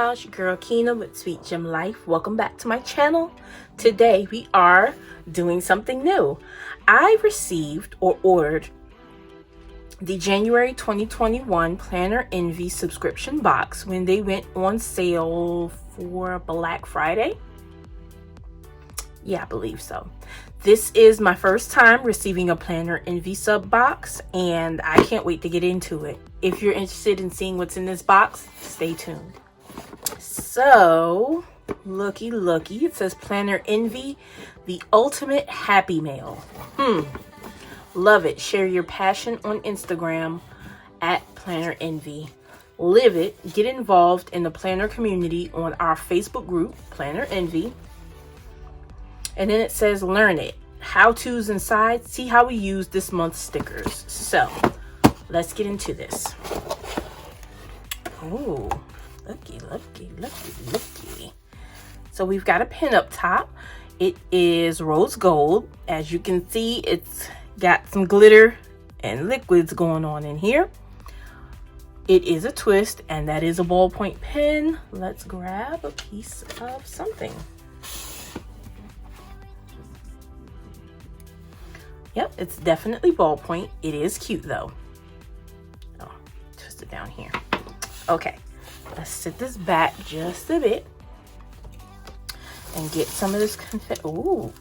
y'all, it's your girl Kina with Sweet Gem Life. Welcome back to my channel. Today we are doing something new. I received or ordered the January 2021 Planner Envy subscription box when they went on sale for Black Friday. Yeah, I believe so. This is my first time receiving a Planner Envy sub box, and I can't wait to get into it. If you're interested in seeing what's in this box, stay tuned. So, looky. It says Planner Envy, the ultimate happy mail. Love it. Share your passion on Instagram at Planner Envy. Live it. Get involved in the planner community on our Facebook group, Planner Envy. And then it says learn it. How-tos inside. See how we use this month's stickers. So, let's get into this. Oh, looky. So we've got a pin up top. It is rose gold. As you can see, it's got some glitter and liquids going on in here. It is a twist, and that is a ballpoint pen. Let's grab a piece of something. Yep, it's definitely ballpoint. It is cute though. Oh, twist it down here. Okay, let's sit this back just a bit and get some of this confetti. Ooh.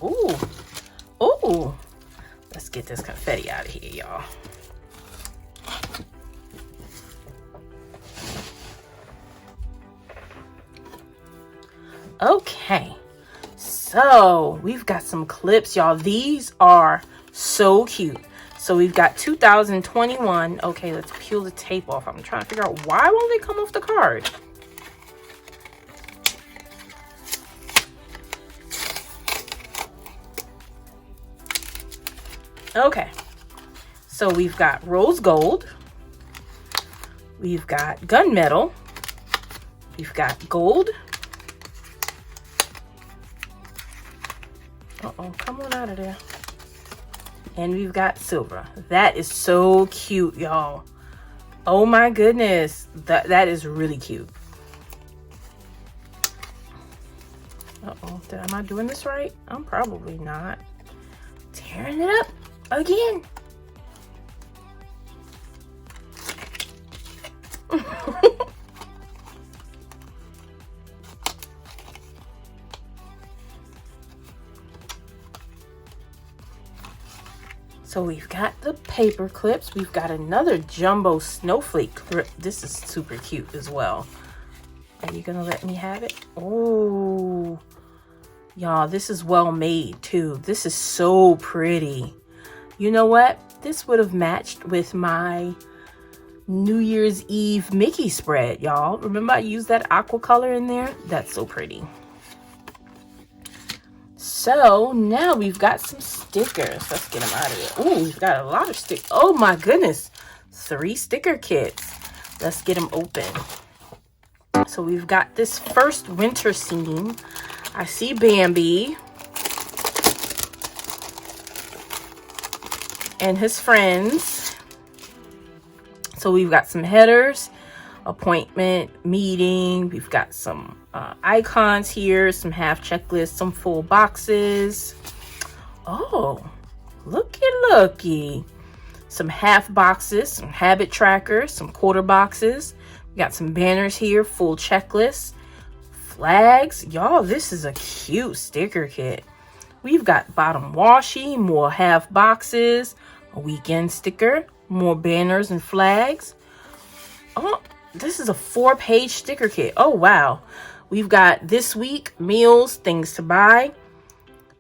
Let's get this confetti out of here, y'all. Okay, so we've got some clips, y'all. These are so cute. So we've got 2021. Okay, let's peel the tape off. I'm trying to figure out why won't they come off the card. Okay, so we've got rose gold, we've got gunmetal, we've got gold. Come on out of there. And we've got silver. That is so cute, y'all. Oh my goodness. That is really cute. Am I doing this right? I'm probably not. Tearing it up again. So we've got the paper clips. We've got another jumbo snowflake clip. This is super cute as well. Are you gonna let me have it? Oh, y'all, this is well made too. This is so pretty. You know what? This would have matched with my New Year's Eve Mickey spread, y'all. Remember I used that aqua color in there? That's so pretty. So now we've got some stickers. Let's get them out of here. Ooh, we've got a lot of stickers. Oh my goodness. 3 sticker kits. Let's get them open. So we've got this first winter scene. I see Bambi and his friends. So we've got some headers, appointment, meeting. We've got some icons here, some half checklists, some full boxes. Oh, looky. Some half boxes, some habit trackers, some quarter boxes. We got some banners here, full checklists, flags. Y'all, this is a cute sticker kit. We've got bottom washi, more half boxes, a weekend sticker, more banners and flags. Oh, this is a 4-page sticker kit. Oh, wow. We've got this week, meals, things to buy,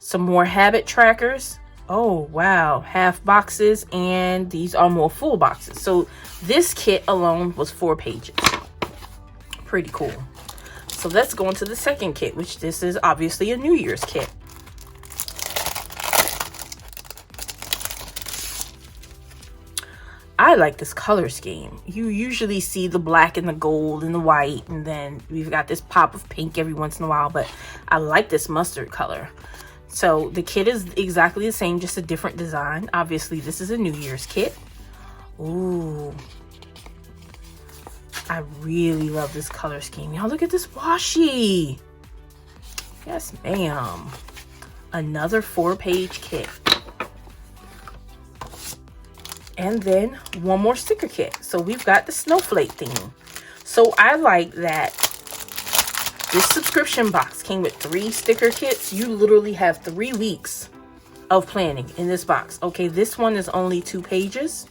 some more habit trackers. Oh, wow. Half boxes, and these are more full boxes. So this kit alone was 4 pages. Pretty cool. So let's go into the second kit, which this is obviously a New Year's kit. I like this color scheme. You usually see the black and the gold and the white, and then we've got this pop of pink every once in a while, but I like this mustard color. So the kit is exactly the same, just a different design. Obviously, this is a New Year's kit. Ooh. I really love this color scheme. Y'all look at this washi. Yes, ma'am. Another 4-page kit. And then one more sticker kit. So we've got the snowflake theme. So I like that this subscription box came with 3 sticker kits. You literally have 3 weeks of planning in this box. Okay, this one is only 2 pages.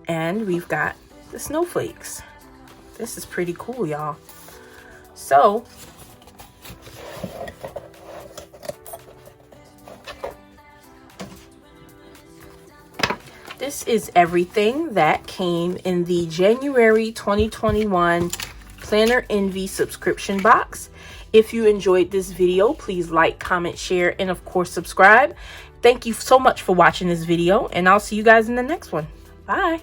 And we've got the snowflakes. This is pretty cool, y'all. So this is everything that came in the January 2021 Planner Envy subscription box. If you enjoyed this video, please like, comment, share, and of course subscribe. Thank you so much for watching this video, and I'll see you guys in the next one. Bye.